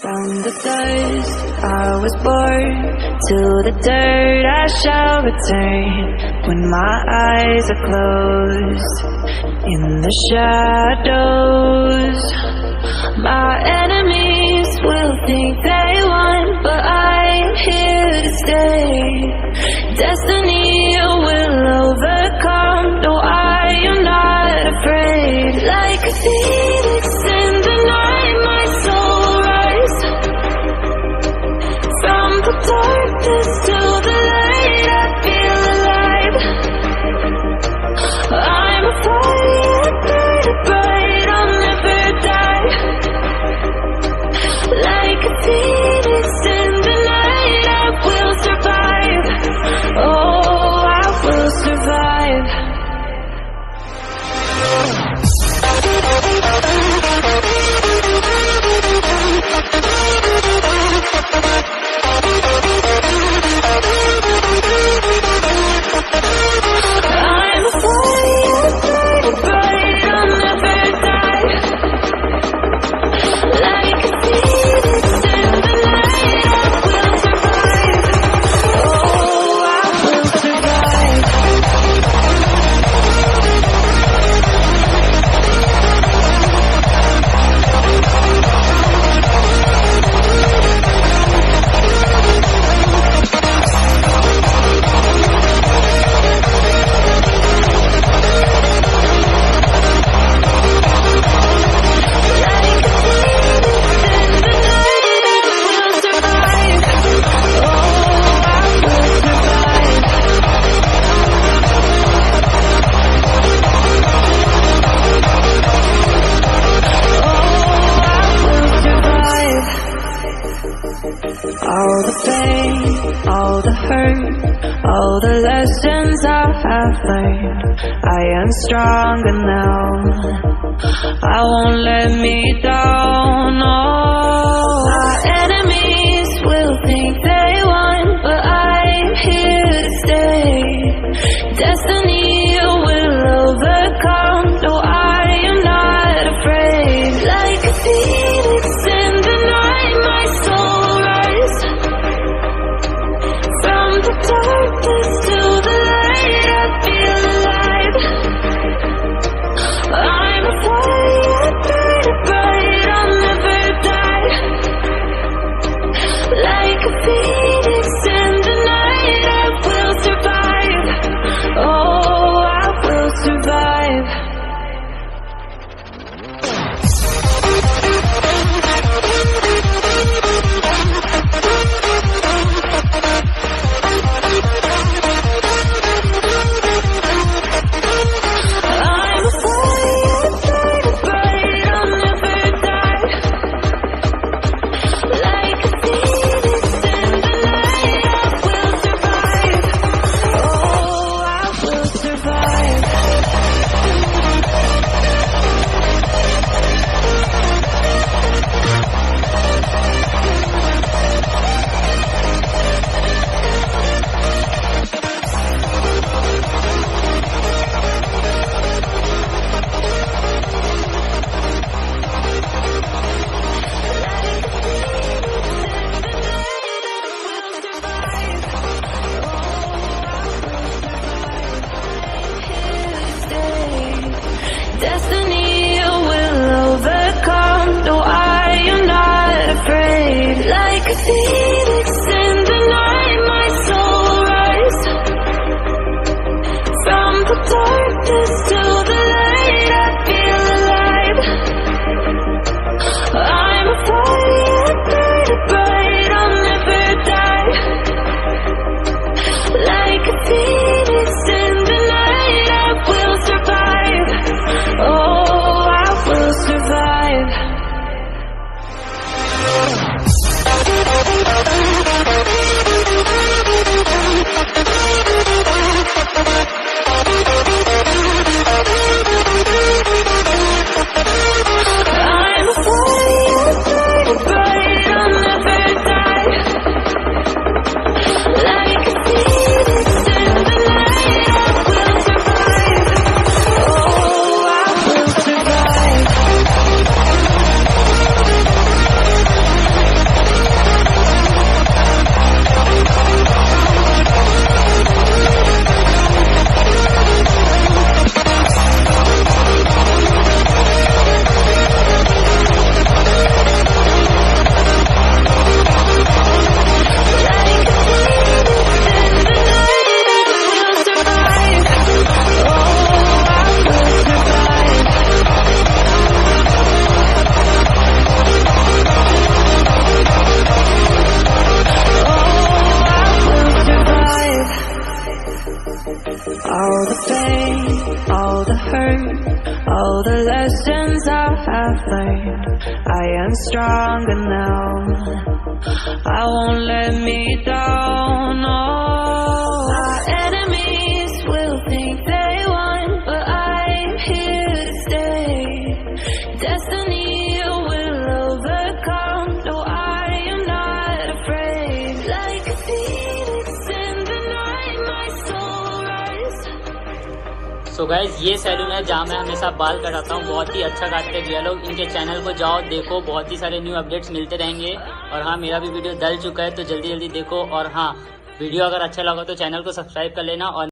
From the dust I was born, to the dirt I shall return. When my eyes are closed, in the shadows, my enemies will think they won, but I'm here to stay. Destiny will overcome, no, I am not afraid. Like a phoenix in the night, my soul rise. From the darkness to the light, I feel alive. I'm a fire, burning bright, I'll never die. Like a phoenix in the night, I will survive. Oh, I will survive. I'm a fire, burning bright, I'll never die. Like a phoenix in the night, I will survive. Oh, I will survive. All the pain, all the hurt, all the lessons I have learned, I am stronger now. I won't let me down. Oh, my enemies will think they won, but I'm here to stay. Destiny will overcome, no, I am not afraid. Like a phoenix in the night, my soul rise. From the darkness to the light, I feel alive. I'm a fire, burning bright, I'll never die. Like a phoenix in the night, I will survive. Oh, I will survive. I've learned I am stronger now. I won't let me down, no. My enemies will think they won, but I'm here to stay. Destiny will overcome, no, I am not afraid. Like a phoenix in the night, my soul rise. So guys ये salon है जहाँ मैं हमेशा बाल कटाता हूँ। बहुत ही अच्छा काटते हैं भैया लोग। इनके चैनल को जाओ, देखो, बहुत ही सारे न्यू अपडेट्स मिलते रहेंगे। और हाँ, मेरा भी वीडियो डल चुका है तो जल्दी जल्दी देखो। और हाँ, वीडियो अगर अच्छा लगा तो चैनल को सब्सक्राइब कर लेना और